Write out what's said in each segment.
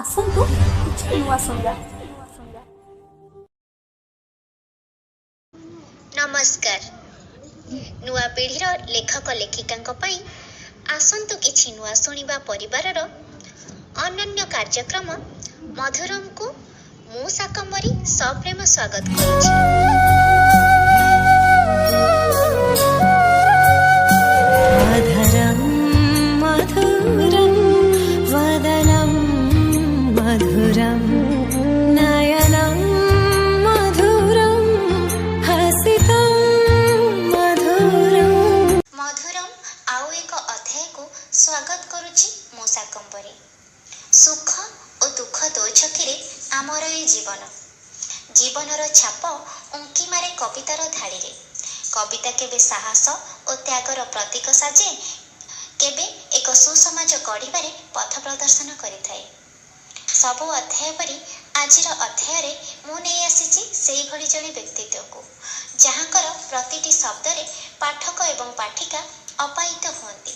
ଆସନ୍ତୁ କିଛି ନୂଆ ଶୁଣିବା। ନମସ୍କାର। ନୂଆ ପିଢ଼ିର ଲେଖକ ଲେଖିକାଙ୍କ ପାଇଁ ଆସନ୍ତୁ କିଛି ନୂଆ ଶୁଣିବା ପରିବାରର ଅନନ୍ୟ କାର୍ଯ୍ୟକ୍ରମ ମଧୁରମକୁ ମୁଁ ଶାକମ୍ଭରୀ ସପ୍ରେମ ସ୍ୱାଗତ କରୁଛି। मधुरं मधुरं वदनं मधुरं नयनं मधुरं हसितं मधुरं। ମଧୁରମ ଆଉ ଏକ ଅଧ୍ୟାୟକୁ ସ୍ୱାଗତ କରୁଛି ମୁଁ ଶାକମ୍ଭରୀ। ସୁଖ ଓ ଦୁଃଖ ଦୋଛକିରେ ଆମର ଏ ଜୀବନର ଛାପ ଉଙ୍କି ମାରେ କବିତାର ଧାଡ଼ିରେ। କବିତା କେବେ ସାହସ ଓ ତ୍ୟାଗର ପ୍ରତୀକ ସାଜେ, କେବେ ଏକ ସୁସମାଜ ଗଢ଼ିବାରେ ପଥ ପ୍ରଦର୍ଶନ କରିଥାଏ। ସବୁ ଅଧ୍ୟାୟ ପରି ଆଜିର ଅଧ୍ୟାୟରେ ମୁଁ ନେଇ ଆସିଛି ସେହିଭଳି ଜଣେ ବ୍ୟକ୍ତିତ୍ୱକୁ, ଯାହାଙ୍କର ପ୍ରତିଟି ଶବ୍ଦରେ ପାଠକ ଏବଂ ପାଠିକା ଅପାୟିତ ହୁଅନ୍ତି।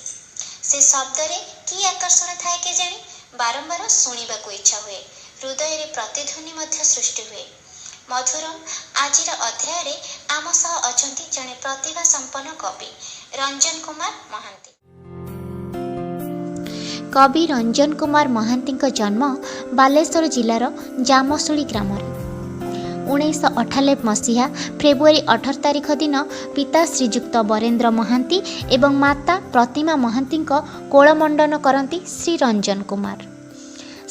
ସେ ଶବ୍ଦରେ କି ଆକର୍ଷଣ ଥାଏ କେଜାଣି, ବାରମ୍ବାର ଶୁଣିବାକୁ ଇଚ୍ଛା ହୁଏ, ହୃଦୟରେ ପ୍ରତିଧ୍ୱନି ମଧ୍ୟ ସୃଷ୍ଟି ହୁଏ। ମଧୁରମ ଆଜିର ଅଧ୍ୟାୟରେ ଆମ ସହ ଅଛନ୍ତି ଜଣେ ପ୍ରତିଭା ସମ୍ପନ୍ନ କବି ରଞ୍ଜନ କୁମାର ମହାନ୍ତି। କବି ରଞ୍ଜନ କୁମାର ମହାନ୍ତିଙ୍କ ଜନ୍ମ ବାଲେଶ୍ୱର ଜିଲ୍ଲାର ଜାମଶୁଳି ଗ୍ରାମରେ 1998 ମସିହା ଫେବୃଆରୀ 18 ତାରିଖ ଦିନ ପିତା ଶ୍ରୀଯୁକ୍ତ ବରେନ୍ଦ୍ର ମହାନ୍ତି ଏବଂ ମାତା ପ୍ରତିମା ମହାନ୍ତିଙ୍କ କୋଳମଣ୍ଡନ କରନ୍ତି ଶ୍ରୀ ରଞ୍ଜନ କୁମାର।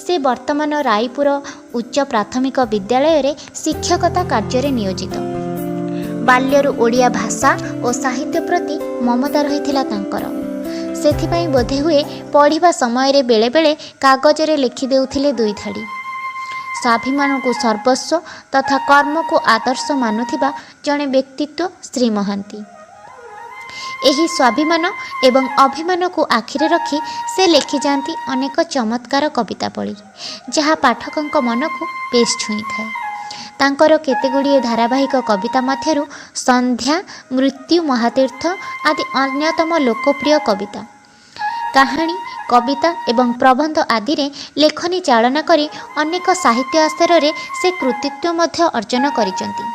ସେ ବର୍ତ୍ତମାନ ରାୟପୁର ଉଚ୍ଚ ପ୍ରାଥମିକ ବିଦ୍ୟାଳୟରେ ଶିକ୍ଷକତା କାର୍ଯ୍ୟରେ ନିୟୋଜିତ। ବାଲ୍ୟରୁ ଓଡ଼ିଆ ଭାଷା ଓ ସାହିତ୍ୟ ପ୍ରତି ମମତା ରହିଥିଲା ତାଙ୍କର। ସେଥିପାଇଁ ବୋଧହୁଏ ପଢ଼ିବା ସମୟରେ ବେଳେବେଳେ କାଗଜରେ ଲେଖିଦେଉଥିଲେ ଦୁଇ ଧାଡ଼ି। ସ୍ୱାଭିମାନକୁ ସର୍ବସ୍ୱ ତଥା କର୍ମକୁ ଆଦର୍ଶ ମାନୁଥିବା ଜଣେ ବ୍ୟକ୍ତିତ୍ୱ ଶ୍ରୀ ମହାନ୍ତି। ଏହି ସ୍ୱାଭିମାନ ଏବଂ ଅଭିମାନକୁ ଆଖିରେ ରଖି ସେ ଲେଖିଯାଆନ୍ତି ଅନେକ ଚମତ୍କାର କବିତାବଳୀ, ଯାହା ପାଠକଙ୍କ ମନକୁ ବେଶ୍ ଛୁଇଁଥାଏ। ତାଙ୍କର କେତେଗୁଡ଼ିଏ ଧାରାବାହିକ କବିତା ମଧ୍ୟରୁ ସନ୍ଧ୍ୟା, ମୃତ୍ୟୁ ମହାତୀର୍ଥ ଆଦି ଅନ୍ୟତମ ଲୋକପ୍ରିୟ କବିତା। କାହାଣୀ, କବିତା ଏବଂ ପ୍ରବନ୍ଧ ଆଦିରେ ଲେଖନୀ ଚାଳନା କରି ଅନେକ ସାହିତ୍ୟ ଆସରରେ ସେ କୃତିତ୍ୱ ମଧ୍ୟ ଅର୍ଜନ କରିଛନ୍ତି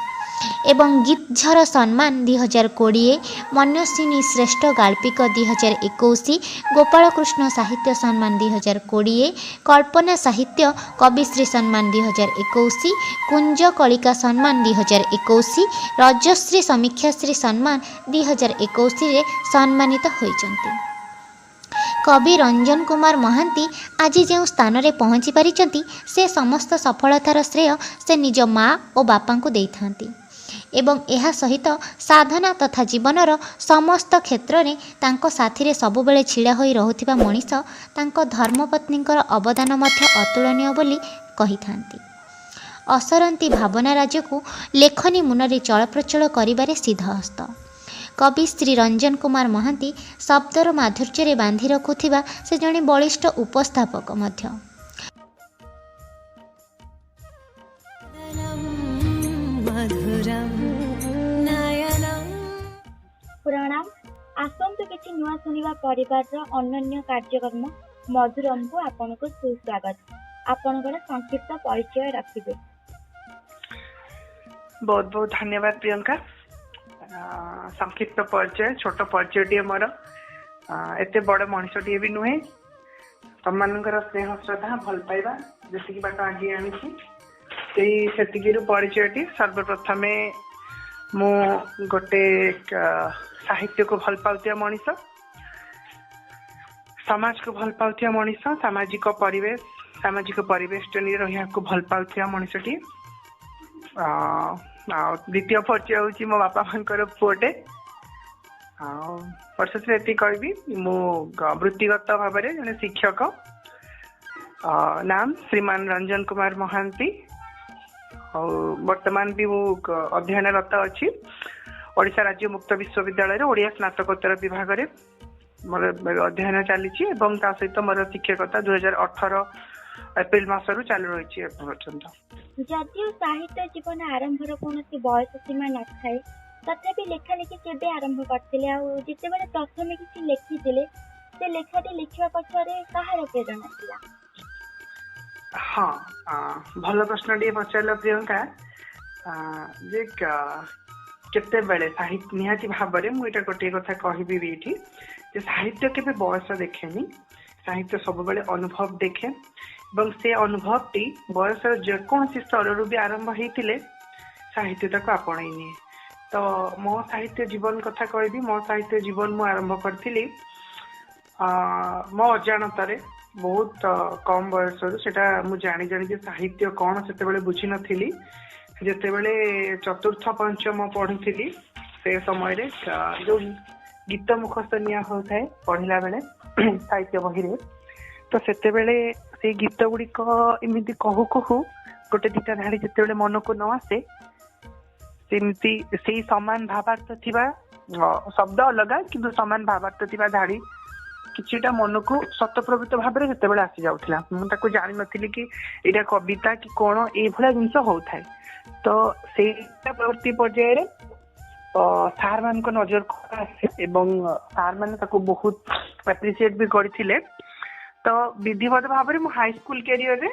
ଏବଂ ଗୀତଝର ସମ୍ମାନ 2020, ମନ୍ୟସିନୀ ଶ୍ରେଷ୍ଠ ଗାଳ୍ପିକ 2021, ଗୋପାଳକୃଷ୍ଣ ସାହିତ୍ୟ ସମ୍ମାନ 2020, କଳ୍ପନା ସାହିତ୍ୟ କବିଶ୍ରୀ ସମ୍ମାନ 2021, କୁଞ୍ଜ କଳିକା ସମ୍ମାନ 2021, ରଜଶ୍ରୀ ସମୀକ୍ଷାଶ୍ରୀ ସମ୍ମାନ 2021ରେ ସମ୍ମାନିତ ହୋଇଛନ୍ତି। କବି ରଞ୍ଜନ କୁମାର ମହାନ୍ତି ଆଜି ଯେଉଁ ସ୍ଥାନରେ ପହଞ୍ଚି ପାରିଛନ୍ତି, ସେ ସମସ୍ତ ସଫଳତାର ଶ୍ରେୟ ସେ ନିଜ ମା ଓ ବାପାଙ୍କୁ ଦେଇଥାନ୍ତି ଏବଂ ଏହା ସହିତ ସାଧନା ତଥା ଜୀବନର ସମସ୍ତ କ୍ଷେତ୍ରରେ ତାଙ୍କ ସାଥିରେ ସବୁବେଳେ ଛିଡ଼ା ହୋଇ ରହୁଥିବା ମଣିଷ ତାଙ୍କ ଧର୍ମପତ୍ନୀଙ୍କର ଅବଦାନ ମଧ୍ୟ ଅତୁଳନୀୟ ବୋଲି କହିଥାନ୍ତି। ଅସରନ୍ତି ଭାବନା ରାଜ୍ୟକୁ ଲେଖନୀ ମୁନରେ ଚଳପ୍ରଚଳ କରିବାରେ ସିଦ୍ଧହସ୍ତ କବି ଶ୍ରୀ ରଞ୍ଜନ କୁମାର ମହାନ୍ତି ଶବ୍ଦର ମାଧୁର୍ଯ୍ୟରେ ବାନ୍ଧି ରଖୁଥିବା ସେ ଜଣେ ବଳିଷ୍ଠ ଉପସ୍ଥାପକ ମଧ୍ୟ। ପ୍ରଣାମ। ଆସନ୍ତୁ କିଛି ନୂଆ ଶୁଣିବା ପରିବାରର ଅନନ୍ୟ କାର୍ଯ୍ୟକ୍ରମ ମଧୁରମକୁ ଆପଣଙ୍କୁ ସୁସ୍ୱାଗତ। ଆପଣଙ୍କର ସଂକ୍ଷିପ୍ତ ପରିଚୟ ରଖିବେ। बहुत बहुत धन्यवाद प्रियंका। संक्षिप्त परिचय, छोट परिचयटीए मोर, एते बड़ मनीषटीए भी नुहे। तुम मानकर स्नेह श्रद्धा भल पाइबा जी बाट आगे आनी परिचयटी। सर्वप्रथम मु गोटे साहित्य को भल पाउथिया मनीष, समाज को भल पाउथिया मनीष, सामाजिक परिवेश रहा को भल पाउथिया मनीषटी। द्वितीय परिचय हूँ मो बापा मानकर पुओटे। परिशेष ये कहबी मु वृत्तिगत भाव में जड़े शिक्षक, नाम श्रीमान रंजन कुमार महांती। वर्तमान भी मु अध्ययनरत अच्छी ओडिशा राज्य मुक्त विश्वविद्यालय ओडिया स्नातकोत्तर विभाग में मोर अध्ययन चली सहित मोर शिक्षकता 2018 एप्रिल मासरू चालू रही पर्यंत। जदियो साहित्य जीवन आरंभर कौन बयस सीमा न थाए, तथापि लेखालेखि केबे आरंभ करते जितेबाला प्रथम किसी लिखिते से लेखाटी लिखा पछरे कहार प्रेरणा थिला? हाँ भल प्रश्न पचार प्रियंका जे केतेबेले साहित्य निहाती भाव में मुझे गोटे कथा कहबी ये साहित्य केबे बयस देखेनी साहित्य सब बेले अनुभव देखे और से अनुभव टी बयस जेकोसी स्तर भी आरंभ होते साहित्य ताको आपणाई निए। तो मो साहित्य जीवन कथा कहबी मो साहित्य जीवन मु आरंभ करी मो अजाणतारे बहुत कम बयस सेटा मु जानी जानी साहित्य कौन से बुझी नी जितेबले चतुर्थ पंचम पढ़ुली से समय जो गीत मुखस्त निया होता है पढ़ला बेले साहित्य बही तो से गीत गुड़िक इमिति कहू कहू गोटे दिटा धाड़ी जिते मन को न आसे से समान भावार्थ थिबा शब्द अलग किंतु समान भावार्थ थिबा धाड़ी किछिटा मन को शतप्रवृत्त भाव में जिते आसी जाऊला मुझे जानी नी कि यहाँ कविता कि कौन ये जिनस होता है। तो से प्रवृत्ति पर्यायर सार मान नजर सार मान बहुत एप्रिशिएट भी करथिले। तो विधिवत भाव में हाई स्कूल कैरियर रे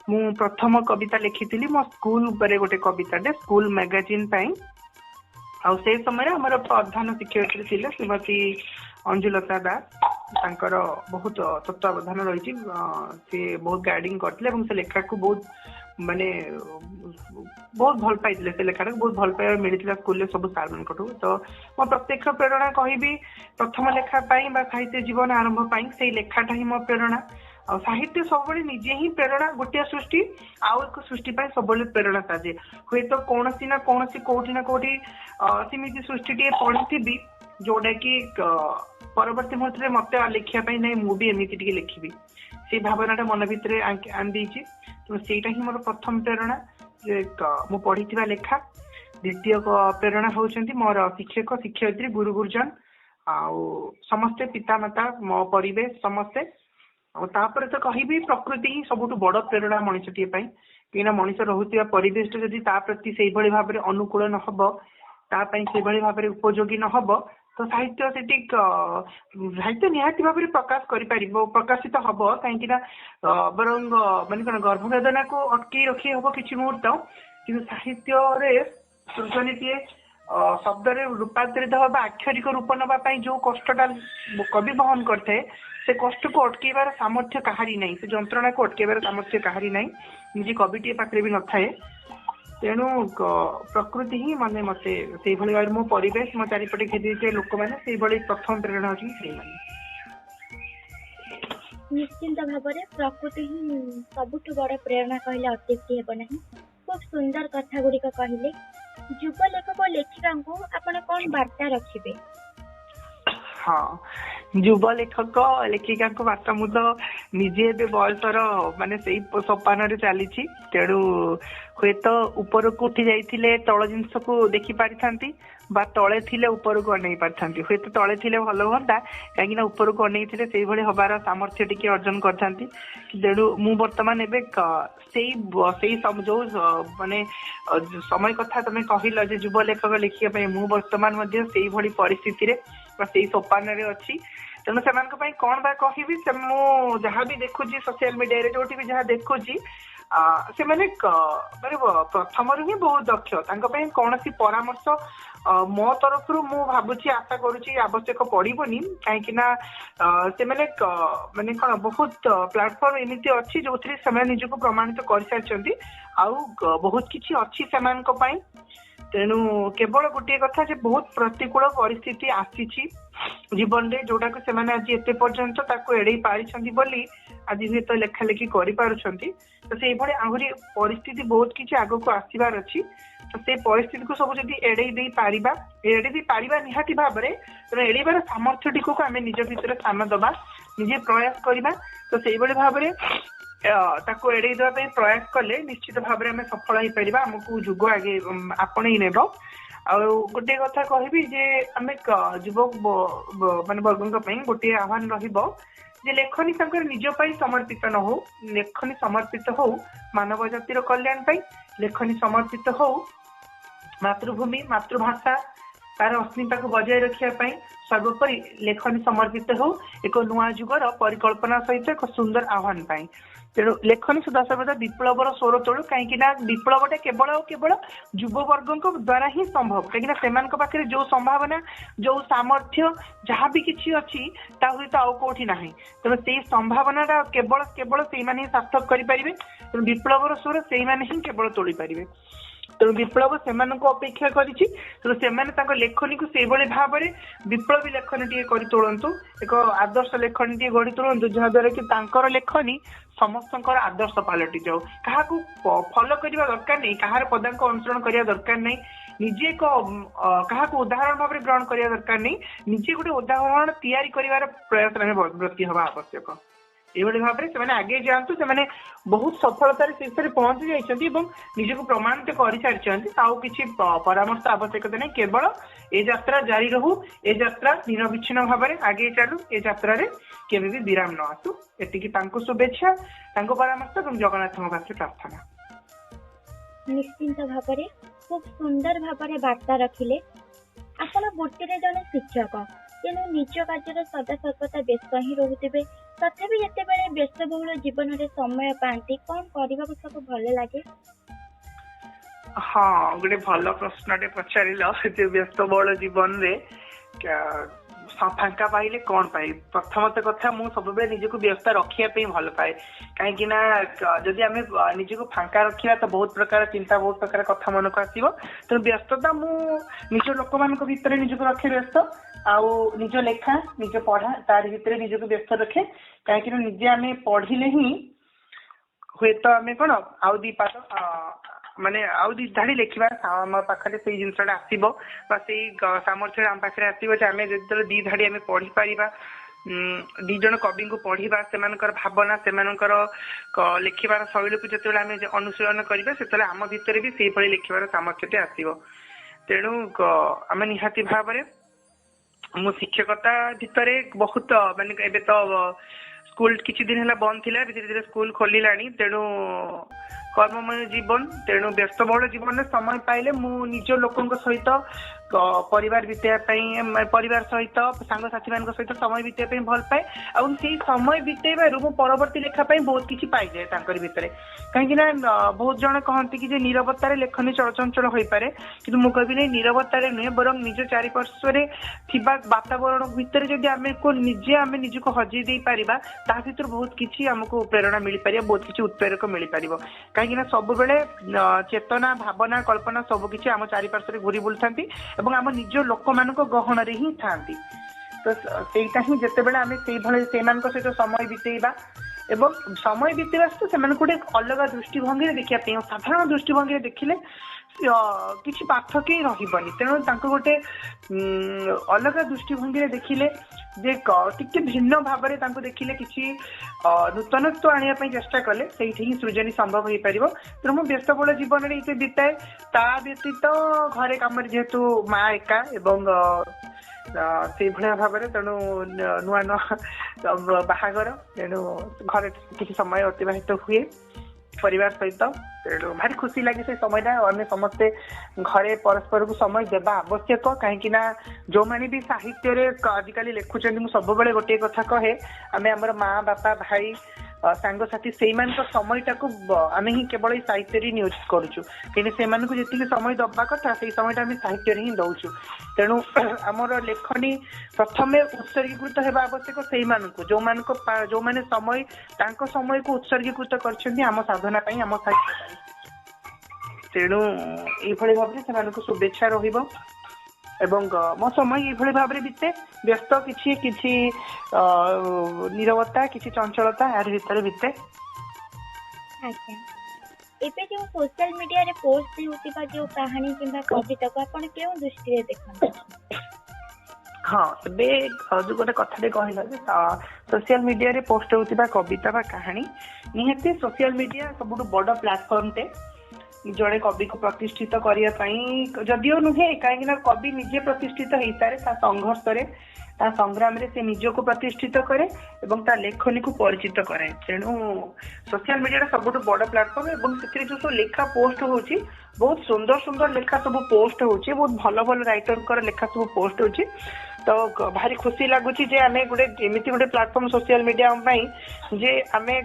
मु प्रथम कविता लिखी मो स्कूल उपरे गोटे कविता स्कूल मैगजीन पाई आ से समय हमर प्रधान शिक्षयित्री थिले श्रीमती अंजुलता दास तांकर बहुत तत्वावधान रही सी बहुत गाइडिंग करथिले से लेखा को बहुत माने बहुत भल पाई से लेखाटा बहुत भल पाइबा मिलता स्कूल सब सार मान। तो मो प्रत्यक्ष प्रेरणा कहबी प्रथम लेखा साहित्य जीवन आरंभ पाई से लेखाटा ही मो प्रेरणा आ साहित्य सब निजे ही प्रेरणा गोटे सृष्टि आउ एक सृष्टि सब प्रेरणा साजे हुए तो कौन ना कौन कौटी ना कौटी सेमती सृष्टि टे पढ़ी जोटा कि परवर्ती मुहूर्त में मत लिखापी ना मुझे एमती लिखी से भावना मन भितर आनी तो सेटा ही मोर प्रथम प्रेरणा मु पढ़ी लेखा। द्वितीय प्रेरणा होउछंती मोर शिक्षक शिक्षयित्री गुरु गुरुजन आउ समस्ते पितामाता मो परिवेश समस्ते तापर तो कहबी प्रकृति ही सबुठ बड़ प्रेरणा मनुष्यटी कहीं मनुष्य रोहुवा परिवेश जदि ता प्रति से भाव में अनुकूल न हबो तापाई से भाव में उपयोगी न हबो तो साहित्य से साहित्य निहाती भाव में प्रकाश प्रकाशित हम कहीं बरং मान कौन गर्भवेदना को अटकई रखी हम कि मुहूर्त कि साहित्य सृजनी शब्द रूपांतरित हवा आक्षरिक रूप नापी जो कष्टा कवि बहन करते से कष्ट को अटकेबार सामर्थ्य कहारी नहीं से जंत्रणा को अटकेबार सामर्थ्य कहारी नहीं निजे कविटे पाखे भी न थाए तेणु प्रकृति ही माने मते से भाव मो परिवेश मो चारिपटे घेरी लोक मैंने प्रथम प्रेरणा अच्छी निश्चिंत भाव में प्रकृति ही सबुठ बड़ प्रेरणा कहले अत्युक्ति हेब नहीं। खूब सुंदर कथा गुड़िक कहले युवा लेखक लेखिका को आपण कौन वार्ता रखिबे? हाँ युवा लेखक लेखिका वार्ता मु तो निजे बयसर माने से सोपान चली तेणु हुए तो ऊपर को उठी जाइए तल जिनस को देखी पारि थांती बा तले थिले ऊपर को अनै पारि थांती हुए तो तले थिले भल हुंता कहीं ऊपर को अनै थिले सेही भली हबार सामर्थ्य टिके अर्जन करथांती। तेणु मु वर्तमान एबे जो माने समय कथा तमे कहिल जे युवा लेखक लिखिया पई मु वर्तमान मध्ये सेही भली परिस्थिति रे बा सेही सोपान रे अछि। तेणु से कौन बा कहबी से मु जहाँ भी देखुची सोशल मीडिया रे जोटी भी जहाँ देखुची से माने प्रथम ही बहुत दक्ष कौन सी परामर्श मो तरफ मु भावुची आशा करुची आवश्यक पड़ोनी कहीं से माने कौन बहुत प्लाटफॉर्म एमती अच्छी जो निजक प्रमाणित कर सारी आउ बहुत किसी अच्छी से तेणु केवल गोटे कथा जे बहुत प्रतिकूल परिस्थिति आसी जीवन में जोटा को सेमाने आज एते पर्यंत ताको एड़े पारिछंती बोली आज हुए तो लेखा लेखी करि पारुछंती। तो से भले आहुरी परिस्थिति बहुत किछि आगो को आसीबार अछि। तो से परिस्थिति को सब जदि एड़े दे पारिबा निहाती भाव में तो एड़ेबार सामर्थ्य टिको को आमे निज भितर स्थान दबा निजे प्रयास करिबा। तो से भले भाव में ताको एड़े देवा पे प्रयास कले निश्चित भाव में आम सफल हो पार आमको जुग आगे आपणे नेब। आ गोटे कथा कहबी जे आम युवक मान वर्गों गोटे आह्वान रहिबो जे लेखनी तांकर निज पाई समर्पित न हो लेखनी समर्पित हो मानव जातिर कल्याण पाई लेखनी समर्पित हो मातृभूमि मातृभाषा तार अस्मिता को बजाय रखा सर्वोपरि लेखनी समर्पित हो एक नुआ जुगर परिकल्पना सहित एक सुंदर आह्वान पाई। तेणु लेखनी सदा सर्वदा विप्लवर स्वर तोड़ू कहीं विप्लवटा केवल केवल युववर्ग द्वारा ही संभव कहीं पाखे जो संभावना जो सामर्थ्य जहाँ भी किसी अच्छी हुए तो आउ कौटी ना तेणु से संभावना केवल केवल से ही सार्थक करें। तेणु विप्लवर स्वर से ही केवल तोड़ी पारे। तेणु विप्लव से अपेक्षा करिछि। तेणु से लेखनी को से भाव में विप्लवी लेखनी टी कर तोड़ू एक आदर्श लेखनी टी गढ़ी तोड़ू जहाद्वारा कि तांकर लेखनी समस्त आदर्श पलटि जाऊ क्या फॉलो करने दरकार नहीं कहार पदांक अनुसरण करने दरकार नहीं निजे एक क्या उदाहरण भाव में ग्रहण करने दरकार नहीं निजे गोटे उदाहरण तैयारी कर प्रयास में ब्रती हवा आवश्यक। एभली भाव में से आगे जातु से बहुत सफलतार शीर्ष में पहुंची जाइए निजक प्रमाणित कर सारी किसी परामर्श आवश्यकता नहीं केवल ए यात्रा जारी रहू ए यात्रा निरविच्छिन्न भाव में आगे चलू ए यात्रा केवे भी विराम न आसू एतिकी शुभेच्छा परामर्श और जगन्नाथ पाखे प्रार्थना। निश्चिंत भाव में खूब सुंदर भाव में वार्ता रखिले। आपण गोटे जन शिक्षक तेणु निज कार्य सदा सर्वदा व्यस्त ही रोते तथापि जितेबाला व्यस्तबहुल जीवन में समय पाती कौन करने सब भल लगे? हाँ गोटे भल प्रश्न पचार व्यस्तबहुल जीवन रे फांका पाइले कौन पाए प्रथमत कथा मु सब निजक व्यस्त रखापी भल पाए कहीं जदि आम निजक फांका रखा तो बहुत प्रकार चिंता बहुत प्रकार कथा मन को आसो तेणु व्यस्तता मु निज लोक मान भर निजक रखे व्यस्त आउ निज लेखा निज पढ़ा तार भीतर निजक व्यस्त रखे कहीं निजे आम पढ़िले ही हुए तो आम कौन आउ दी पाठ माने आउ दी धाड़ी लिखा आम पाखे से जिनसा आसो सामर्थ्य आम पाखे आसो आम जो दी धाड़ी आम पढ़ी पारिबा दी जन कवि को पढ़ा से भावना से लिखार शैली को जो आम अनुशीलन करवा से आम भितर भी से लिखार सामर्थ्य आसो। तेणु आम निहाती भाव में मो शिक्षकता भितर बहुत माने एबे तो स्कूल किछि दिन है बंद थिला धीरे धीरे स्कूल खोलिलानी तेणु कर्ममय जीवन तेणु व्यस्तबहुल जीवन में समय पाइले मु निज लोकों सहित परिवार बिताइबा परिवार सहित सांगसाथी मान सहित समय बिताइबा भल पाए और से समय बिताइबार मु परवर्ती लेखा बहुत किछि पाई जाए भितर कहीं बहुत जन कहते कि नीरवतार लेखनी चलचंचल हो पारे कि मु कहबी नहीं नीरवतार नुहे बर निज चारिपार्श्व वातावरण भितर जदि आम को निजे आम निजक हजई दे पारिबा ता भीतर बहुत किछि हमको प्रेरणा मिल पारिबा बहुत किछि उत्प्रेरक मिल पारिबो कहीं सब बेले चेतना भावना कल्पना सब किछि आम चारिपार्श्व घूरी बुलथांती एवं आम निज लोक मान गहन ही था तो सेटा ही जिते बड़े आम से सहित समय बितेबा एवं समय बितेबा सहित गोटे अलग दृष्टिभंगी देखा साधारण दृष्टिभंगी देखिले किसी पार्थक्य रही तेणु गोटे अलग दृष्टिभंगी देखिले जे टिके भिन्न भाव में देखिले किसी नूतनत्व आने चेष्टा कले से सृजनी संभव हो पार तेणु मो व्यस्तबहुल जीवन में ये बिताए ता व्यतीत घरे कम जेहेतु माँ एका एवं से भाव में तेणु नुआ नुआ बाहागर तेणु घर किसी समय अतिबाहित हुए परिवार सहित तेणु भारी खुशी लगे से समय आम समस्ते घरे परस्पर को समय देवा आवश्यक कहीं जो मैंने भी साहित्य आजिकल लिखुं सब गोटे कथा कहे आम आम माँ बापा भाई सांगसाथी से समयटा को आम ही केवल साहित्य नियोजित करुचु कहीं से जी समय दबा कथा से समय आम साहित्य ही दौचु तेणु आमर लेखनी प्रथम उत्सर्गीकृत होगा आवश्यक से जो मैंने समय को उत्सर्गीकृत कर साधना आम साहित्य तेणु ये भाव में से शुभेच्छा रहिबो एवं मो समय ये भाव में बीते व्यस्त किछि किछि नीरवता किछि चंचलता यार भीतर बीते। अच्छा एबे जो सोशल मीडिया रे पोस्ट होतिबा जो कहानी किंबा कविता को आपण केउ दृष्टि रे देखन? हाँ एबे जो गोटे कथा कहला जे सोशल मीडिया रे पोस्ट होतिबा कविता बा कहानी निहते सोशल मीडिया सबुठ बड़ प्लेटफॉर्म टे जड़े कवि को प्रतिष्ठित करने जदिओ नुहे कहीं कवि निजे प्रतिष्ठित हो सारे संघर्ष संग्राम से निजक प्रतिष्ठित करे एवं ता लेखनी को परिचित करे। तेणु सोशल मीडिया सबुठ बड़ प्लाटफर्म एवं से जो सब लेखा पोस्ट होची बहुत सुंदर सुंदर लेखा सब पोस्ट होची बहुत भल भल राइटर लेखा सब पोस्ट होची। तो भारी खुशी लगुच आमे गोटे एमती गोटे प्लाटफर्म सोशल मीडिया जे आमे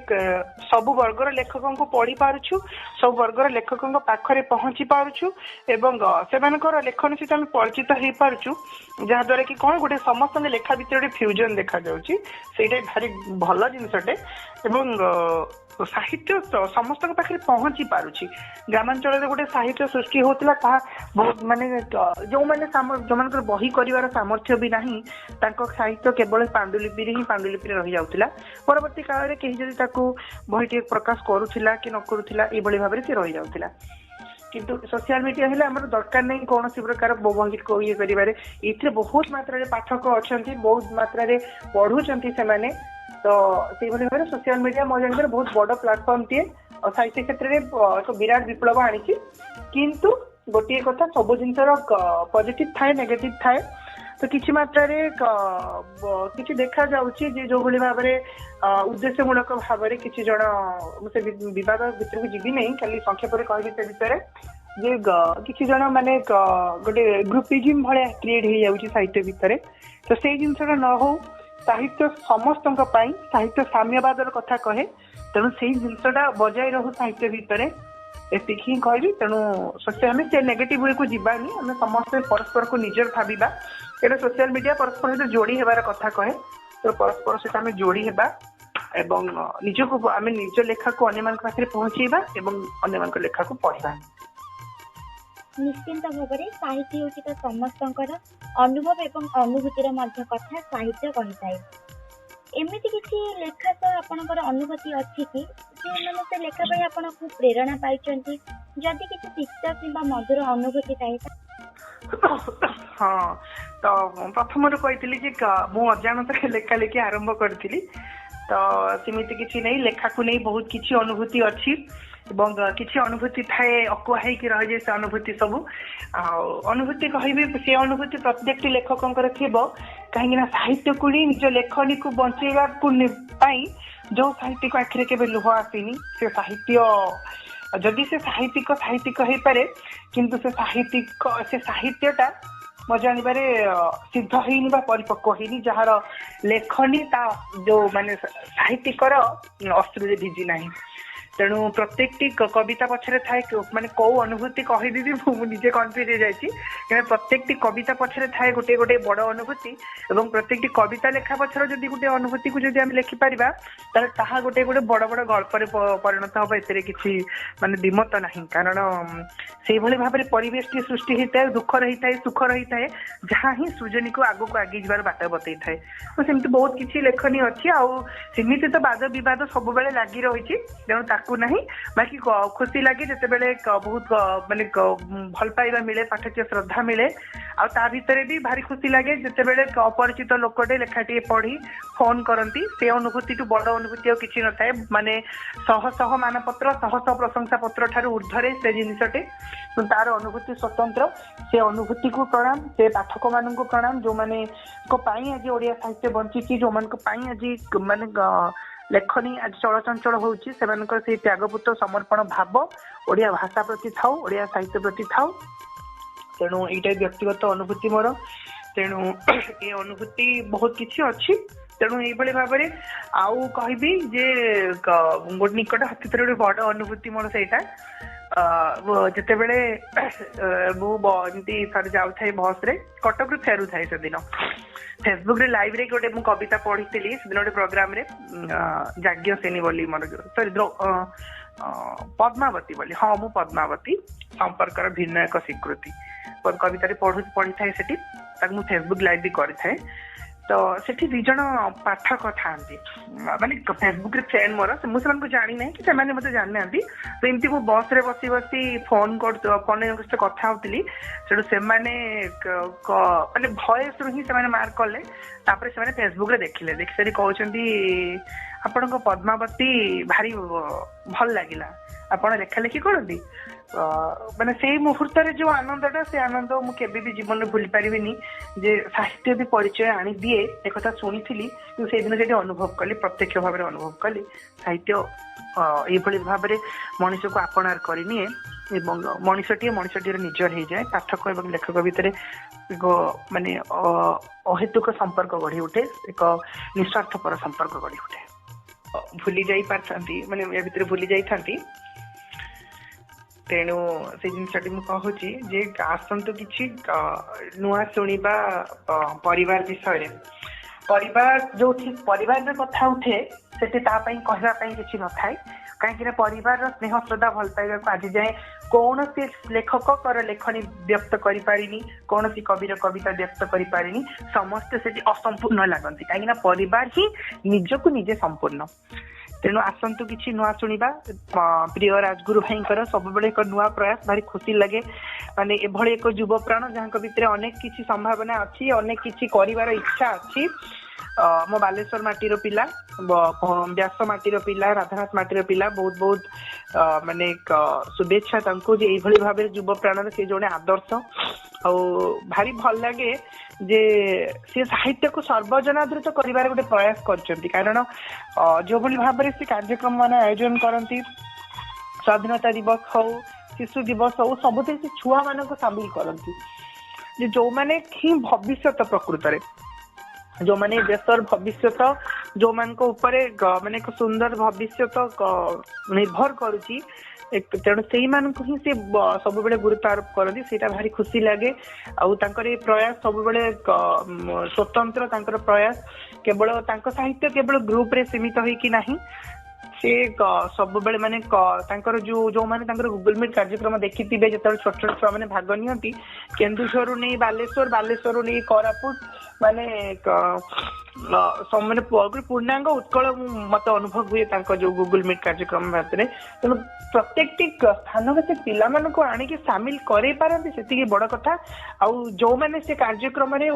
सब वर्गर लेखकों को पढ़ी पारुछु सब वर्गर लेखकों पाखरे पहुंची पारुछु एवं सेमानकर लेखन सहित आमे परिचित हो पारुछु जहाद्वारा कि कौन गोटे समस्त लेखा भितर गोटे फ्यूजन देखा जाउची सेटा भारी भल जिनसटे एवं साहित्य समस्त पाखे पहुंची पारुछि। ग्रामांचल गोटे साहित्य सृष्टि होता बहुत माने जो मैंने जो बही कर सामर्थ्य भी नहीं साहित्य केवल पांडुलिपि ही पांडुलिपि रही जाउथिला परवर्ती काल में कहीं जदि बही प्रकाश करूथिला कि न करूथिला एभली भाव से रही जाउथिला किंतु सोशल मीडिया हेले हमर दरकार नहीं कौन सी प्रकार बंगी को ये करिबारे इथे बहुत मात्रा रे पाठक अछंती बहुत मात्रा रे पढुचंती से माने तो से भली भाव सोशल मीडिया मो जानकर बहुत बड़ प्लाटफर्म टे और साहित्य क्षेत्र में एक विराट विप्लव आनी किंतु गोटे कथा सब जिनसर पॉजिटिव थाए नेगेटिव थाए तो किछि मात्रा रे किछि देखा जाउची जे जो भली भाव रे उद्देश्यमूलक भाव रे किछि जण से विवाद भितर को जीवी नहीं खाली संक्षेप रे कहबी से भितर जे किछि जण माने गोटे ग्रुपिज्म भले क्रिएट हो जाउची साहित्य भितर तो से जिनसर न हो साहित्य समस्त साहित्य साम्यवादर कथा कहे तेणु से जिनसटा बजाय रहू साहित्य भितर एतिक ही कहबी। तेणु आम से नेगेटिव वे को जीवानी आम समस्त परस्पर को निजर भाविबा एटा सोशल मीडिया परस्पर सहित जोड़ी हेबार कथा कहे तो परस्पर सहित आम जोड़ी हेबा एवं निजको आम निज लेखा को अन्य मान पाखे पहुंचेबा एवं अन्य मान लेखा को पढ़ा। निश्चिंत भाव में साहित्य होची तो समस्तंकर अनुभव एवं अनुभूतिर मध्य कथा साहित्य कहिथाय। एमिति किछि लेखा तो आपनकर अनुभूति अछि कि जे माने से लेखा पय आपन को प्रेरणा पाइचंती जदि किछि तिक्ता किबा मधुर अनुभूति थाए। हाँ तो प्रथम कहती कि मु अजाणत लेखा लेखी आरंभ करथिली तो सेमिति किछि नहीं लेखा को नहीं बहुत किछि अनुभूति अछि एवं किछि अनुभूति थाए अकुहाई कि रह जाए से अनुभूति सब अनुभूति कहबी से अनुभूति प्रत्येक लेखकंकर थिबो कहीं साहित्य को निज लेखनी को बंचेगा जो साहित्य को आखिरे के लुह आसीनी से साहित्य जदि से साहित्यिक हो पारे किंतु से साहित्यटा मो जानवे सिद्ध होनी परिपक्व होनी जार लेखनी ता जो माने साहित्यिकर अश्रु भिजी ना तेणु प्रत्येक कविता पछरे थाए माने कौ अनुभूति कहबी भी निजे कन्फ्यूज हो जाए प्रत्येक कविता पछरे थाए गोटे गोटे बड़ अनुभूति एवं प्रत्येक कविता लेखा पछर जदि गोटे अनुभूति को जदि हम लिखि पारिबा ताले ताहा गोटे गोटे बड़ बड़ गल्प रे परिणत होबा एतरे किछि माने दिमत नाही कारण से भली भाबरे परिवेश टी सृष्टि हेता दुख रही थाए सुख रही थाए जहाँ ही सृजनी को आगो को आगे जबार बाट बतई थाए तो सेमती बहुत किछि लेखनी अछि आ सेमिति तो वाद विवाद सब बेले लागि रहिछि तेणु को नहीं बाकी खुशी लगे जिते बेले बहुत माने भल पाइबा मिले पाठक श्रद्धा मिले आ ता भितर भी भारी खुशी लगे जिते बेले अपरिचित लोकटे लेखाटी पढ़ी फोन करती से अनुभूति टू बड़ अनुभूति और किसी न थाए माने शह शह मानपत्र शह शह प्रशंसा पत्र ठारू ऊर्ध्वरे से जिनसटे तार अनुभूति स्वतंत्र से अनुभूति को प्रणाम से पाठक मान को प्रणाम जो माने को पाई आज ओडिया साहित्य बंची जो मान को पाई आज माने लेखनी आज चलचंचल होउची सेमानकर से त्यागपुत समर्पण भाव ओडिया भाषा प्रति थाउ ओडिया साहित्य प्रति थाउ तेणु एटा व्यक्तिगत अनुभूति मोर तेणु ये अनुभूति बहुत किछि अछि तेणु एभली भाव में आउ कहबी जे गोटे निकट हस्तित्व गोटे बड़ अनुभूति मोर सेटा जिते बेले मुझे थोड़े जाऊ था बस रे कटक रू फेरू था से दिन फेसबुक रे लाइव रे गोटे कविता पढ़ी से दिन गोटे प्रोग्राम रे जाज्ञ सेनी बोली मोर सॉरी पद्मावती बोली हाँ मु पद्मावती संपर्कर भिन्न एक स्वीकृति कविता पढ़ी था सेठी मु फेसबुक लाइव भी करी थाए तो सेठी दी जण पाठक था माने फेसबुक रे फ्रेंड मोर मुझे को जानी ना कि मत जानी ना तो एमती मु बस रे बसी बसी फोन फोन कथा होती से माने भयस रु ही से मार्क कले तापर से फेसबुक रे देखिले देखि सारी कहउचंदी आपण पद्मावती भारी भल लागिला आपण लेखा लेखि करती ମାନେ ସେଇ ମୁହୂର୍ତ୍ତରେ ଯୋଉ ଆନନ୍ଦଟା ସେ ଆନନ୍ଦ ମୁଁ କେବେ ବି ଜୀବନରେ ଭୁଲି ପାରିବିନି ଯେ ସାହିତ୍ୟ ବି ପରିଚୟ ଆଣିଦିଏ ଏକଥା ଶୁଣିଥିଲି କିନ୍ତୁ ସେଇଦିନ ସେଠି ଅନୁଭବ କଲି ପ୍ରତ୍ୟକ୍ଷ ଭାବରେ ଅନୁଭବ କଲି ସାହିତ୍ୟ ଏଇଭଳି ଭାବରେ ମଣିଷକୁ ଆପଣାର କରିନିଏ ଏବଂ ମଣିଷଟିର ନିଜର ହେଇଯାଏ ପାଠକ ଏବଂ ଲେଖକ ଭିତରେ ଏକ ମାନେ ଅହେତୁକ ସମ୍ପର୍କ ଗଢି ଉଠେ ଏକ ନିଃସ୍ୱାର୍ଥପର ସମ୍ପର୍କ ଗଢି ଉଠେ ଭୁଲି ଯାଇ ପାରିଥାନ୍ତି ମାନେ ଏ ଭିତରେ ଭୁଲି ଯାଇଥାନ୍ତି ତେଣୁ ସେ ଜିନିଷଟି ମୁଁ କହୁଛି ଯେ ଆସନ୍ତୁ କିଛି ନୂଆ ଶୁଣିବା ପରିବାର ବିଷୟରେ ପରିବାର ଯୋଉଠି ପରିବାରରେ କଥା ଉଠେ ସେଠି ତା ପାଇଁ କହିବା ପାଇଁ କିଛି ନଥାଏ କାହିଁକି ନା ପରିବାରର ସ୍ନେହ ଶ୍ରଦ୍ଧା ଭଲ ପାଇବାକୁ ଆଜି ଯାଏଁ କୌଣସି ଲେଖକଙ୍କର ଲେଖନୀ ବ୍ୟକ୍ତ କରିପାରିନି କୌଣସି କବିର କବିତା ବ୍ୟକ୍ତ କରିପାରିନି ସମସ୍ତେ ସେଠି ଅସମ୍ପୂର୍ଣ୍ଣ ଲାଗନ୍ତି କାହିଁକି ନା ପରିବାର ହିଁ ନିଜକୁ ନିଜେ ସମ୍ପୂର୍ଣ୍ଣ ତେଣୁ ଆସନ୍ତୁ କିଛି ନୂଆ ଶୁଣିବା ପ୍ରିୟ ରାଜଗୁରୁ ଭାଇଙ୍କର ସବୁବେଳେ ଏକ ନୂଆ ପ୍ରୟାସ ଭାରି ଖୁସି ଲାଗେ ମାନେ ଏଭଳି ଏକ ଯୁବ ପ୍ରାଣ ଯାହାଙ୍କ ଭିତରେ ଅନେକ କିଛି ସମ୍ଭାବନା ଅଛି ଅନେକ କିଛି କରିବାର ଇଚ୍ଛା ଅଛି ମୋ ବାଲେଶ୍ୱର ମାଟିର ପିଲା ବ୍ୟାସ ମାଟିର ପିଲା ରାଧାନାଥ ମାଟିର ପିଲା ବହୁତ ବହୁତ ମାନେ ଶୁଭେଚ୍ଛା ତାଙ୍କୁ ଯେ ଏଇଭଳି ଭାବରେ ଯୁବ ପ୍ରାଣର ସେ ଜଣେ ଆଦର୍ଶ ଆଉ ଭାରି ଭଲ ଲାଗେ ଯେ ସେ ସାହିତ୍ୟକୁ ସର୍ବଜନାଦୃତ କରିବାର ଗୋଟେ ପ୍ରୟାସ କରିଛନ୍ତି କାରଣ ଯୋଉଭଳି ଭାବରେ ସେ କାର୍ଯ୍ୟକ୍ରମ ମାନେ ଆୟୋଜନ କରନ୍ତି ସ୍ୱାଧୀନତା ଦିବସ ହଉ ଶିଶୁ ଦିବସ ହଉ ସବୁଥିରେ ସେ ଛୁଆ ମାନଙ୍କୁ ସାମିଲ କରନ୍ତି ଯେ ଯୋଉମାନେ ହିଁ ଭବିଷ୍ୟତ ପ୍ରକୃତରେ ଯୋଉମାନେ ଦେଶର ଭବିଷ୍ୟତ ଯୋଉମାନଙ୍କ ଉପରେ ମାନେ ଏକ ସୁନ୍ଦର ଭବିଷ୍ୟତ ନିର୍ଭର କରୁଛି ତେଣୁ ସେଇମାନଙ୍କୁ ହିଁ ସେ ସବୁବେଳେ ଗୁରୁତ୍ୱ ଆରୋପ କରନ୍ତି ସେଇଟା ଭାରି ଖୁସି ଲାଗେ ଆଉ ତାଙ୍କର ଏଇ ପ୍ରୟାସ ସବୁବେଳେ ସ୍ୱତନ୍ତ୍ର ତାଙ୍କର ପ୍ରୟାସ କେବଳ ତାଙ୍କ ସାହିତ୍ୟ କେବଳ ଗ୍ରୁପରେ ସୀମିତ ହେଇକି ନାହିଁ ସେ ସବୁବେଳେ ମାନେ ତାଙ୍କର ଯୋଉମାନେ ତାଙ୍କର ଗୁଗଲ ମିଟ୍ କାର୍ଯ୍ୟକ୍ରମ ଦେଖିଥିବେ ଯେତେବେଳେ ଛୋଟ ଛୋଟ ଛୁଆ ମାନେ ଭାଗ ନିଅନ୍ତି କେନ୍ଦୁଝରରୁ ନେଇ ବାଲେଶ୍ୱରରୁ ନେଇ କୋରାପୁଟ ମାନେ ପୂର୍ଣ୍ଣାଙ୍ଗ ଉତ୍କଳ ମତେ ଅନୁଭବ ହୁଏ ତାଙ୍କ ଯୋଉ ଗୁଗଲ ମିଟ୍ କାର୍ଯ୍ୟକ୍ରମ ଭିତରେ ତେଣୁ ପ୍ରତ୍ୟେକଟି ସ୍ଥାନରେ ସେ ପିଲାମାନଙ୍କୁ ଆଣିକି ସାମିଲ କରେଇ ପାରନ୍ତି ସେତିକି ବଡ କଥା ଆଉ ଯୋଉମାନେ ସେ କାର୍ଯ୍ୟକ୍ରମରେ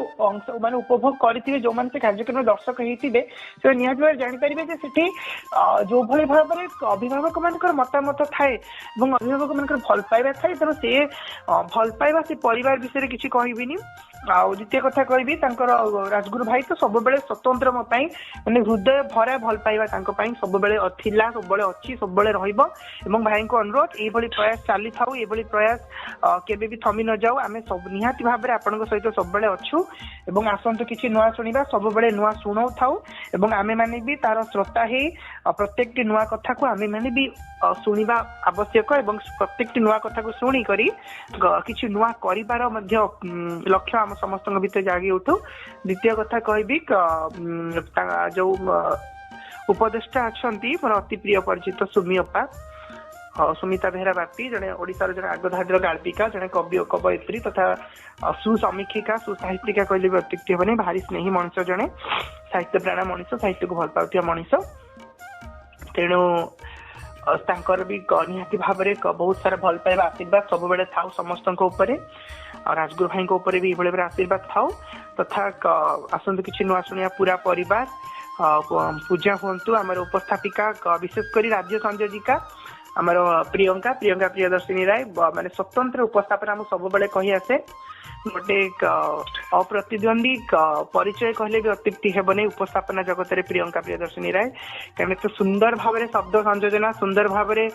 ମାନେ ଉପଭୋଗ କରିଥିବେ ଯୋଉମାନେ ସେ କାର୍ଯ୍ୟକ୍ରମରେ ଦର୍ଶକ ହେଇଥିବେ ସେ ନିହାତି ଭାବରେ ଜାଣିପାରିବେ ଯେ ସେଠି ଯୋଉଭଳି ଭାବରେ ଅଭିଭାବକ ମାନଙ୍କର ମତାମତ ଥାଏ ଏବଂ ଅଭିଭାବକ ମାନଙ୍କର ଭଲ ପାଇବା ଥାଏ ତେଣୁ ସେ ଭଲ ପାଇବା ସେ ପରିବାର ବିଷୟରେ କିଛି କହିବିନି ଆଉ ଦ୍ୱିତୀୟ କଥା କହିବି ତାଙ୍କର ରାଜଗୁରୁ ଭାଇ ତ ସବୁବେଳେ ସ୍ୱତନ୍ତ୍ର ମୋ ପାଇଁ ମାନେ ହୃଦୟ ଭରା ଭଲ ପାଇବା ତାଙ୍କ ପାଇଁ ସବୁବେଳେ ଥିଲା ସବୁବେଳେ ଅଛି ସବୁବେଳେ ରହିବ ଏବଂ ଭାଇଙ୍କୁ ଅନୁରୋଧ ଏଇଭଳି ପ୍ରୟାସ ଚାଲିଥାଉ ଏଇଭଳି ପ୍ରୟାସ କେବେ ବି ଥମି ନ ଯାଉ ଆମେ ସବୁ ନିହାତି ଭାବରେ ଆପଣଙ୍କ ସହିତ ସବୁବେଳେ ଅଛୁ ଏବଂ ଆସନ୍ତୁ କିଛି ନୂଆ ଶୁଣିବା ସବୁବେଳେ ନୂଆ ଶୁଣଉଥାଉ ଏବଂ ଆମେମାନେ ବି ତାର ଶ୍ରୋତା ହେଇ ପ୍ରତ୍ୟେକଟି ନୂଆ କଥାକୁ ଆମେମାନେ ବି ଶୁଣିବା ଆବଶ୍ୟକ ଏବଂ ପ୍ରତ୍ୟେକଟି ନୂଆ କଥାକୁ ଶୁଣିକରି କିଛି ନୂଆ କରିବାର ମଧ୍ୟ ଲକ୍ଷ୍ୟ ଆମ ସମସ୍ତଙ୍କ ଭିତରେ ଜାଗି ଉଠୁ ଦ୍ୱିତୀୟ କଥା କହିବି ଯୋଉ ଉପଦେଷ୍ଟା ଅଛନ୍ତି ମୋର ଅତି ପ୍ରିୟ ପରିଚିତ ସୁମି ଅପା ସୁମିତା ବେହେରା ବାପି ଜଣେ ଓଡିଶାର ଜଣେ ଆଗଧାଡିର ଗାଳ୍ପିକା ଜଣେ କବୟିତ୍ରୀ ତଥା ସୁସମୀକ୍ଷିକା ସୁସାହିତ୍ୟିକା କହିଲେ ବି ଅତ୍ୟୁକ୍ତି ହେବନି ଭାରି ସ୍ନେହୀ ମଣିଷ ଜଣେ ସାହିତ୍ୟ ପ୍ରାଣ ମଣିଷ ସାହିତ୍ୟକୁ ଭଲ ପାଉଥିବା ମଣିଷ ତେଣୁ ତାଙ୍କର ବି ନିହାତି ଭାବରେ ବହୁତ ସାରା ଭଲ ପାଇବା ଆଶୀର୍ବାଦ ସବୁବେଳେ ଥାଉ ସମସ୍ତଙ୍କ ଉପରେ ଆଉ ରାଜଗୁରୁ ଭାଇଙ୍କ ଉପରେ ବି ଏଇଭଳି ଭାବରେ ଆଶୀର୍ବାଦ ଥାଉ ତଥା ଆସନ୍ତୁ କିଛି ନୂଆ ଶୁଣିବା ପୁରା ପରିବାର ପୂଜା ହୁଅନ୍ତୁ ଆମର ଉପସ୍ଥାପିକା ବିଶେଷ କରି ରାଜ୍ୟ ସଂଯୋଜିକା ଆମର ପ୍ରିୟଙ୍କା ପ୍ରିୟଦର୍ଶିନୀ ରାୟ ମାନେ ସ୍ୱତନ୍ତ୍ର ଉପସ୍ଥାପନା ମୁଁ ସବୁବେଳେ କହି ଆସେ ଗୋଟେ ଅପ୍ରତିଦ୍ୱନ୍ଦୀ ପରିଚୟ କହିଲେ ବି ଅତ୍ୟୁକ୍ତି ହେବନି ଉପସ୍ଥାପନା ଜଗତରେ ପ୍ରିୟଙ୍କା ପ୍ରିୟଦର୍ଶିନୀ ରାୟ କାରଣ ଏତେ ସୁନ୍ଦର ଭାବରେ ଶବ୍ଦ ସଂଯୋଜନା ସୁନ୍ଦର ଭାବରେ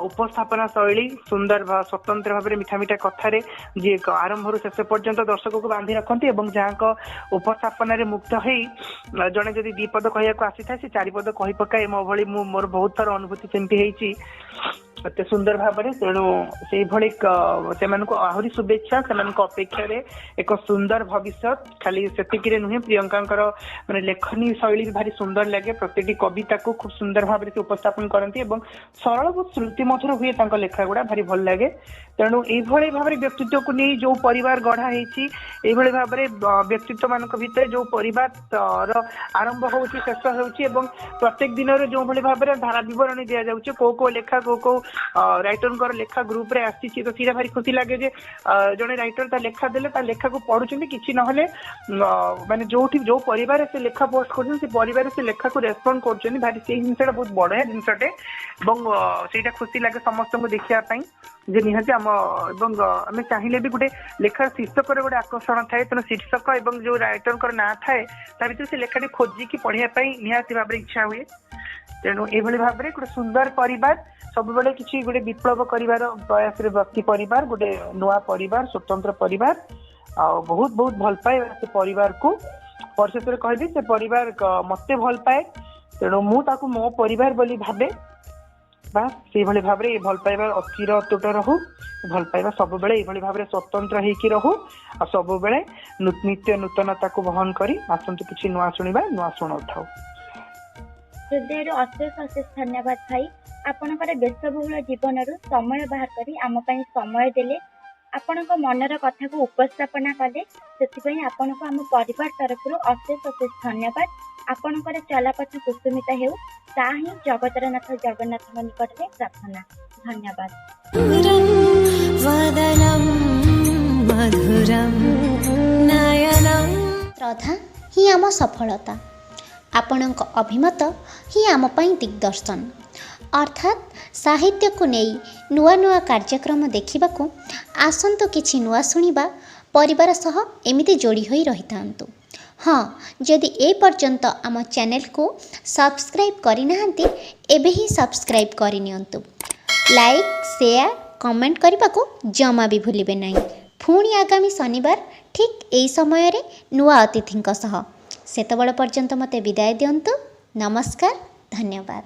ଉପସ୍ଥାପନା ଶୈଳୀ ସୁନ୍ଦର ସ୍ୱତନ୍ତ୍ର ଭାବରେ ମିଠା ମିଠା କଥାରେ ଯିଏ ଆରମ୍ଭରୁ ଶେଷ ପର୍ଯ୍ୟନ୍ତ ଦର୍ଶକକୁ ବାନ୍ଧି ରଖନ୍ତି ଏବଂ ଯାହାଙ୍କ ଉପସ୍ଥାପନାରେ ମୁକ୍ତ ହେଇ ଜଣେ ଯଦି ଦି ପଦ କହିବାକୁ ଆସିଥାଏ ସେ ଚାରିପଦ କହି ପକାଏ ମୋ ଭଳି ମୋର ବହୁତ ଥର ଅନୁଭୂତି ସେମିତି ହେଇଛି ଏତେ ସୁନ୍ଦର ଭାବରେ ତେଣୁ ସେଇଭଳି ସେମାନଙ୍କୁ ଆହୁରି ଶୁଭେଚ୍ଛା ସେମାନଙ୍କ ଅପେକ୍ଷାରେ ଏକ ସୁନ୍ଦର ଭବିଷ୍ୟତ ଖାଲି ସେତିକିରେ ନୁହେଁ ପ୍ରିୟଙ୍କାଙ୍କର ମାନେ ଲେଖନୀ ଶୈଳୀ ଭାରି ସୁନ୍ଦର ଲାଗେ ପ୍ରତିଟି କବିତାକୁ ଖୁବ ସୁନ୍ଦର ଭାବରେ ସେ ଉପସ୍ଥାପନ କରନ୍ତି ଏବଂ ସରଳ ବହୁତ ଶ୍ରୁତି ମଧୁର ହୁଏ ତାଙ୍କ ଲେଖା ଗୁଡା ଭାରି ଭଲ ଲାଗେ ତେଣୁ ଏଇଭଳି ଭାବରେ ବ୍ୟକ୍ତିତ୍ୱକୁ ନେଇ ଯୋଉ ପରିବାର ଗଢା ହେଇଛି ଏଇଭଳି ଭାବରେ ବ୍ୟକ୍ତିତ୍ୱ ମାନଙ୍କ ଭିତରେ ଯୋଉ ପରିବାରର ଆରମ୍ଭ ହଉଛି ଶେଷ ହେଉଛି ଏବଂ ପ୍ରତ୍ୟେକ ଦିନରେ ଯୋଉଭଳି ଭାବରେ ଧାରା ବିବରଣୀ ଦିଆଯାଉଛି କୋଉ ଲେଖା କୋଉ ରାଇଟରଙ୍କର ଲେଖା ଗ୍ରୁପରେ ଆସିଛି ତ ସେଇଟା ଭାରି ଖୁସି ଲାଗେ ଯେ ଜଣେ ରାଇଟର ତା ଲେଖା ଦେଲେ ତା ଲେଖାକୁ ପଢୁଛନ୍ତି କିଛି ନହେଲେ ମାନେ ଯୋଉ ପରିବାରରେ ସେ ଲେଖା ପୋଷ୍ଟ କରୁଛନ୍ତି ସେ ପରିବାରରେ ସେ ଲେଖାକୁ ରେସ୍ପଣ୍ଡ କରୁଛନ୍ତି ଭାରି ସେଇ ଜିନିଷଟା ବହୁତ ବଢିଆ ଜିନିଷଟେ ଏବଂ ସେଇଟା ଖୁସି ଲାଗେ ସମସ୍ତଙ୍କୁ ଦେଖିବା ପାଇଁ जे निहाती आम एवं आम चाहिए भी गोटे लेखार शीर्षक गोटे आकर्षण थाए तेणु शीर्षक और जो राइटर ना थाए ता भर से लेखाटी खोजिकी पढ़ाई निहाती भाव में इच्छा हुए तेणु ये भाव में गोटे सुंदर परिवार सब बेले किसी गोटे विप्लव कर प्रयास व्यक्ति परिवार गोटे नुआ परिवार स्वतंत्र परिवार आ बहुत बहुत भल पाए से परिवार को परिशेष में कहबी से परिवार मत भल पाए तेणु मुझे मो परिवार बोली भावे बा से भाव में भल पाइबा अचिर अतुट रहू भल पाइबा सब बेले ये भाव में स्वतंत्र होकी रहू आ सब बेले नित्य नूतनता को वहन करी आसतु किसी नुआ शुणा नुआ शुणाऊ था हृदय अशेष अशेष धन्यवाद भाई आपणकर व्यस्तबहुल जीवन समय बाहर करी आम पई समय देले आपणक मनर कथा को उपस्थापना कले से आपणक आम परिवार तरफ अशेष अशेष धन्यवाद आपणकर चलापथ कुसुमित हेउ ताही जगतरनाथ जगन्नाथ निकट में प्रार्थना धन्यवाद वदनं मधुरं नयनं श्रद्धा ही आम सफलता आपणक अभिमत ही आम पई दिग्दर्शन अर्थात साहित्य को नहीं नुआ नुआ कार्यक्रम देखा आसतु किछि नुआ शुणा परिवार सह एमिति जोड़ी होई रही थांतु। हाँ जदि ए पर्यंत आम चैनल को सब्सक्राइब करना एबे ही सब्सक्राइब करनियंतु लाइक शेयर कमेंट करने को जमा भी भूलिबे नहीं। पुणी आगामी शनिवार ठीक यही समय रे नुआ अतिथि सह सेतबेल पर्यंत मते विदाय दियंतु। नमस्कार धन्यवाद।